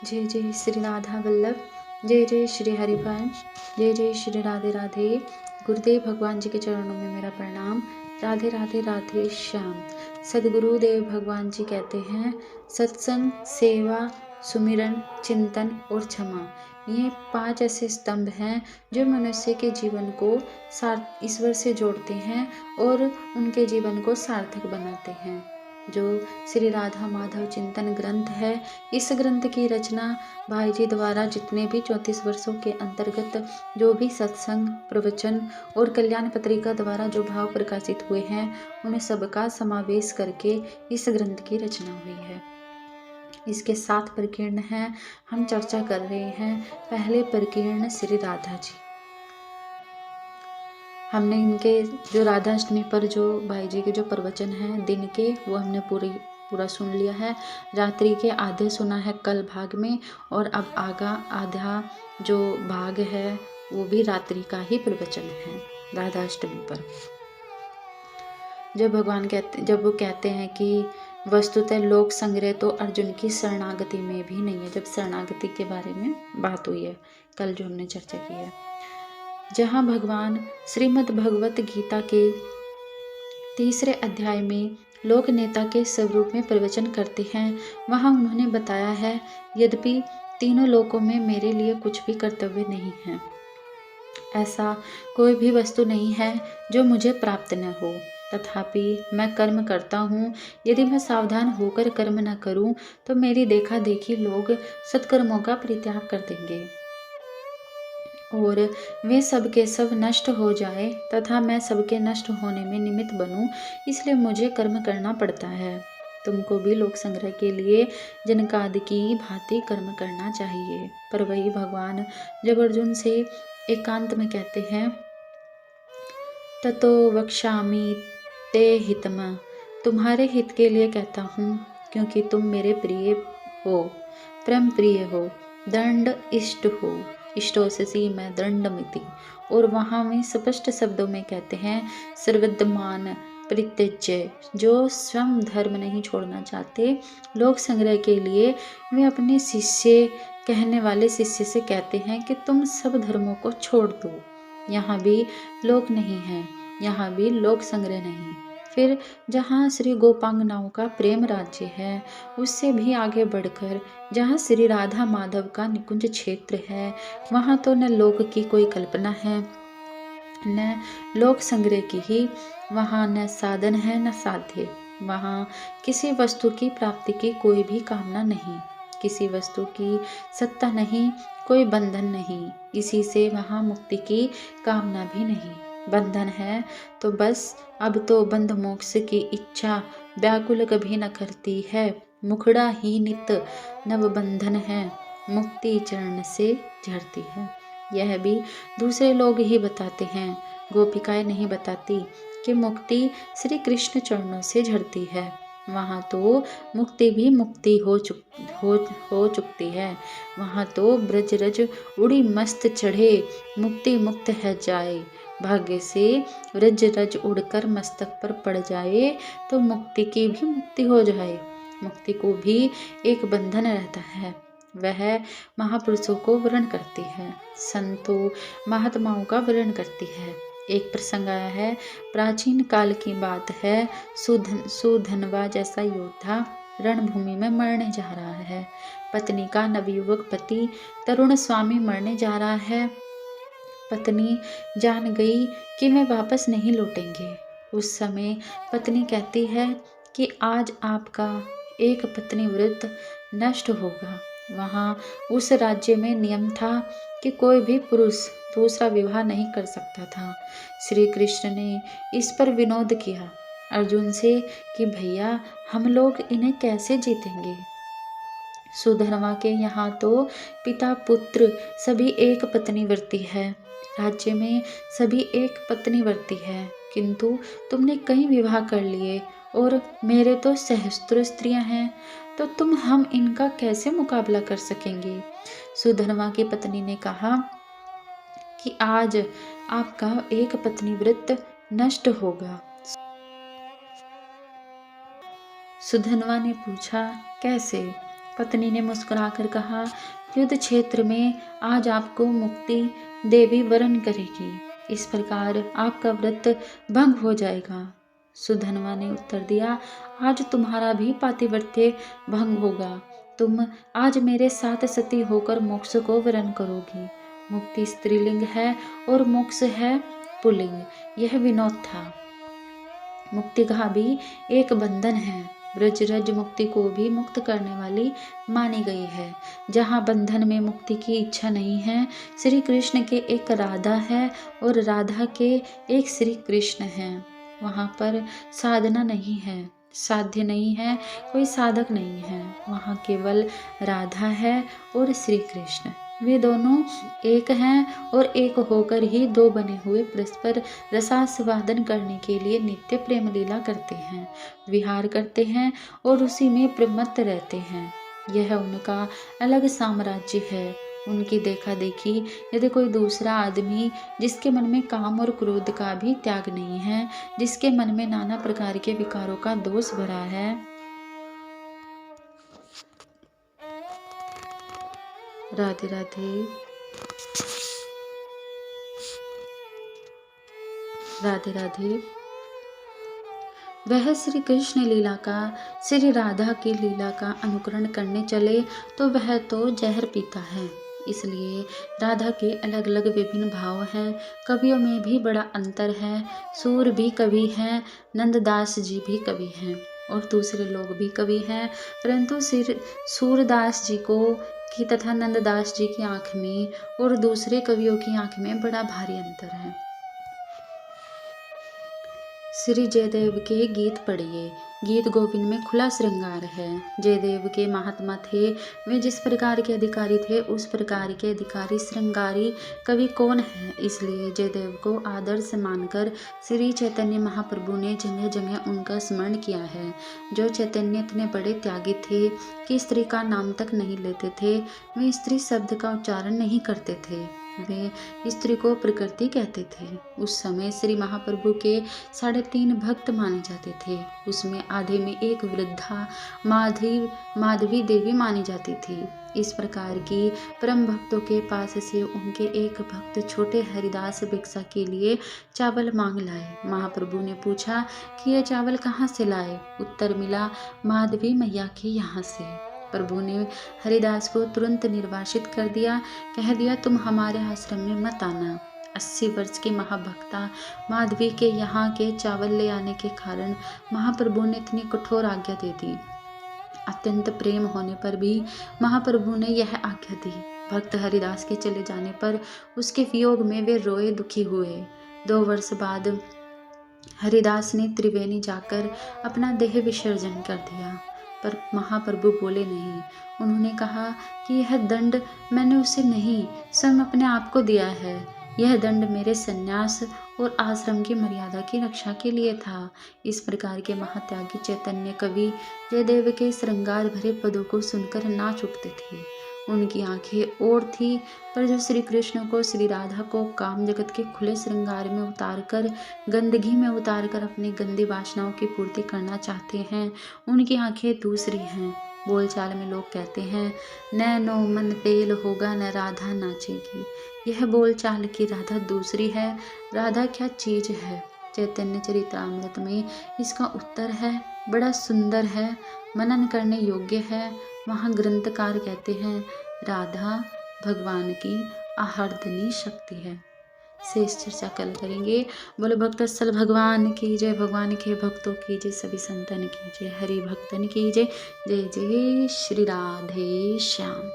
जय जय श्री राधा वल्लभ, जय जय श्री हरिवंश, जय जय श्री राधे राधे। गुरुदेव भगवान जी के चरणों में मेरा प्रणाम। राधे राधे राधे श्याम। सदगुरुदेव भगवान जी कहते हैं, सत्संग, सेवा, सुमिरन, चिंतन और क्षमा, ये 5 ऐसे स्तंभ हैं जो मनुष्य के जीवन को ईश्वर से जोड़ते हैं और उनके जीवन को सार्थक बनाते हैं। जो श्री राधा माधव चिंतन ग्रंथ है, इस ग्रंथ की रचना भाई जी द्वारा जितने भी 34 वर्षों के अंतर्गत जो भी सत्संग, प्रवचन और कल्याण पत्रिका द्वारा जो भाव प्रकाशित हुए हैं, उन्हें सबका समावेश करके इस ग्रंथ की रचना हुई है। इसके 7 प्रकीर्ण हैं। हम चर्चा कर रहे हैं पहले प्रकीर्ण श्री राधा जी। हमने इनके जो राधाष्टमी पर जो भाई जी के जो प्रवचन हैं दिन के, वो हमने पूरा सुन लिया है। रात्रि के आधे सुना है कल भाग में, और अब आधा जो भाग है वो भी रात्रि का ही प्रवचन है राधाष्टमी पर। जब वो कहते हैं कि वस्तुतः लोक संग्रह तो अर्जुन की शरणागति में भी नहीं है, जब शरणागति के बारे में बात हुई है कल जो हमने चर्चा की है, जहाँ भगवान श्रीमद् भगवत गीता के 3 अध्याय में लोक नेता के स्वरूप में प्रवचन करते हैं, वहाँ उन्होंने बताया है, यद्यपि तीनों लोकों में मेरे लिए कुछ भी कर्तव्य नहीं है, ऐसा कोई भी वस्तु नहीं है जो मुझे प्राप्त न हो, तथापि मैं कर्म करता हूँ। यदि मैं सावधान होकर कर्म न करूँ तो मेरी देखा देखी लोग सत्कर्मों का परित्याग कर देंगे और वे सब के सब नष्ट हो जाए तथा मैं सबके नष्ट होने में निमित्त बनूं, इसलिए मुझे कर्म करना पड़ता है। तुमको भी लोक संग्रह के लिए जनकादि की भांति कर्म करना चाहिए। पर वही भगवान जब अर्जुन से एकांत में कहते हैं, ततो वक्ष्यामि ते हितम, तुम्हारे हित के लिए कहता हूँ, क्योंकि तुम मेरे प्रिय हो, परम प्रिय हो, दंड इष्ट हो, इष्टोसि मैं दंडमिति। और वहाँ में स्पष्ट शब्दों में कहते हैं, सर्वदमान परित्यज्य, जो स्वयं धर्म नहीं छोड़ना चाहते, लोक संग्रह के लिए वे अपने शिष्य कहने वाले शिष्य से कहते हैं कि तुम सब धर्मों को छोड़ दो। यहाँ भी लोक नहीं है, यहाँ भी लोक संग्रह नहीं। फिर जहाँ श्री गोपांगनाओं का प्रेम राज्य है, उससे भी आगे बढ़कर जहाँ श्री राधा माधव का निकुंज क्षेत्र है, वहाँ तो न लोक की कोई कल्पना है न लोक संग्रह की ही, वहाँ न साधन है न साध्य, वहाँ किसी वस्तु की प्राप्ति की कोई भी कामना नहीं, किसी वस्तु की सत्ता नहीं, कोई बंधन नहीं, इसी से वहाँ मुक्ति की कामना भी नहीं। बंधन है तो बस अब तो बंध मोक्ष की इच्छा व्याकुल कभी न करती है, मुखड़ा ही नित नव बंधन है, मुक्ति चरण से झरती है। यह भी दूसरे लोग ही बताते हैं, गोपिकाएं नहीं बताती कि मुक्ति श्री कृष्ण चरणों से झरती है। वहाँ तो मुक्ति भी मुक्ति हो चुकती है, वहाँ तो ब्रज रज उड़ी मस्त चढ़े, मुक्ति मुक्त है जाए, भाग्य से रज रज उड़कर मस्तक पर पड़ जाए तो मुक्ति की भी मुक्ति हो जाए। मुक्ति को भी एक बंधन रहता है, वह महापुरुषों को वर्ण करती है, संतों महात्माओं का वर्ण करती है। एक प्रसंग आया है, प्राचीन काल की बात है, सुधनवा जैसा योद्धा रणभूमि में मरने जा रहा है। पत्नी का नवयुवक पति तरुण स्वामी मरने जा रहा है। पत्नी जान गई कि वे वापस नहीं लौटेंगे। उस समय पत्नी कहती है कि आज आपका एक पत्नी व्रत नष्ट होगा। वहाँ उस राज्य में नियम था कि कोई भी पुरुष दूसरा विवाह नहीं कर सकता था। श्री कृष्ण ने इस पर विनोद किया अर्जुन से कि भैया हम लोग इन्हें कैसे जीतेंगे। सुधनवा के यहाँ तो पिता पुत्र सभी एक पत्नी व्रती है, राज्य में सभी एक पत्नी व्रती है, किंतु तुमने कई विवाह कर लिए और मेरे तो सहस्त्र स्त्रियां हैं, तो हम इनका कैसे मुकाबला कर सकेंगे। सुधनवा की पत्नी ने कहा कि आज आपका एक पत्नी व्रत नष्ट होगा। सुधनवा ने पूछा कैसे, पत्नी ने मुस्कुराकर कहा, युद्ध क्षेत्र में आज आपको मुक्ति देवी वरण करेगी, इस प्रकार आपका व्रत भंग हो जाएगा। सुधनवा ने उत्तर दिया, आज तुम्हारा भी पातिव्रत्य भंग होगा। तुम आज मेरे साथ सती होकर मोक्ष को वरण करोगी। मुक्ति स्त्रीलिंग है और मोक्ष है पुल्लिंग। यह विनोद था। मुक्ति का भी एक बंधन है। ब्रजरज मुक्ति को भी मुक्त करने वाली मानी गई है। जहाँ बंधन में मुक्ति की इच्छा नहीं है, श्री कृष्ण के एक राधा है और राधा के एक श्री कृष्ण है, वहाँ पर साधना नहीं है, साध्य नहीं है, कोई साधक नहीं है। वहाँ केवल राधा है और श्री कृष्ण, वे दोनों एक हैं और एक होकर ही दो बने हुए परस्पर रसास्वादन करने के लिए नित्य प्रेम लीला करते हैं, विहार करते हैं और उसी में प्रमत्त रहते हैं। यह उनका अलग साम्राज्य है। उनकी देखा देखी यदि कोई दूसरा आदमी जिसके मन में काम और क्रोध का भी त्याग नहीं है, जिसके मन में नाना प्रकार के विकारों का दोष भरा है, राधे राधे राधे राधे, वह श्री कृष्ण लीला का, श्री राधा की लीला का अनुकरण करने चले तो वह तो जहर पीता है। इसलिए राधा के अलग अलग विभिन्न भाव हैं। कवियों में भी बड़ा अंतर है। सूर भी कवि हैं, नंददास जी भी कवि हैं और दूसरे लोग भी कवि हैं, परंतु सूरदास जी को की तथा नंददास जी की आंख में और दूसरे कवियों की आंख में बड़ा भारी अंतर है। श्री जयदेव के गीत पढ़िए। गीत गोविंद में खुला श्रृंगार है। जयदेव के महात्मा थे, वे जिस प्रकार के अधिकारी थे उस प्रकार के अधिकारी श्रृंगारी कवि कौन है। इसलिए जयदेव को आदर्श मानकर श्री चैतन्य महाप्रभु ने जगह जगह उनका स्मरण किया है। जो चैतन्य इतने बड़े त्यागी थे कि स्त्री का नाम तक नहीं लेते थे, वे स्त्री शब्द का उच्चारण नहीं करते थे, वे स्त्री को प्रकृति कहते थे। उस समय श्री महाप्रभु के 3.5 भक्त माने जाते थे। उसमें आधे में एक वृद्धा माधवी देवी मानी जाती थी। इस प्रकार की परम भक्तों के पास से उनके एक भक्त छोटे हरिदास भिक्षा के लिए चावल मांग लाए। महाप्रभु ने पूछा कि यह चावल कहाँ से लाए। उत्तर मिला, माधवी मैया के यहाँ से। प्रभु ने हरिदास को तुरंत निर्वासित कर दिया, कह दिया तुम हमारे आश्रम में मत आना। 80 वर्ष की महाभक्ता माधवी के यहाँ के चावल ले आने के कारण महाप्रभु ने इतनी कठोर आज्ञा दे दी। अत्यंत प्रेम होने पर भी महाप्रभु ने यह आज्ञा दी। भक्त हरिदास के चले जाने पर उसके वियोग में वे रोए दुखी हुए। 2 वर्ष बाद हरिदास ने त्रिवेणी जाकर अपना देह विसर्जन कर दिया, पर महाप्रभु बोले नहीं। उन्होंने कहा कि यह दंड मैंने उसे नहीं, स्वयं अपने आप को दिया है। यह दंड मेरे संन्यास और आश्रम की मर्यादा की रक्षा के लिए था। इस प्रकार के महात्यागी चैतन्य कवि जयदेव के श्रृंगार भरे पदों को सुनकर नाच उठते थे। उनकी आंखें और थी, पर जो श्री कृष्ण को, श्री राधा को काम जगत के खुले श्रृंगार में उतारकर, गंदगी में उतारकर अपनी गंदी वासनाओं की पूर्ति करना चाहते हैं, उनकी आंखें दूसरी हैं। बोलचाल में लोग कहते हैं, नैनो मन तेल होगा न राधा नाचेगी। यह बोलचाल की राधा दूसरी है। राधा क्या चीज है? चैतन्य चरितामृत में इसका उत्तर है, बड़ा सुंदर है, मनन करने योग्य है। वहाँ ग्रंथकार कहते हैं, राधा भगवान की आहार्दनी शक्ति है। शेष चर्चा कल करेंगे। बोलो भक्तस्थल भगवान की जय, भगवान के भक्तों की जय, सभी संतन की जय, हरि भक्तन की जय। जय जय श्री राधे श्याम।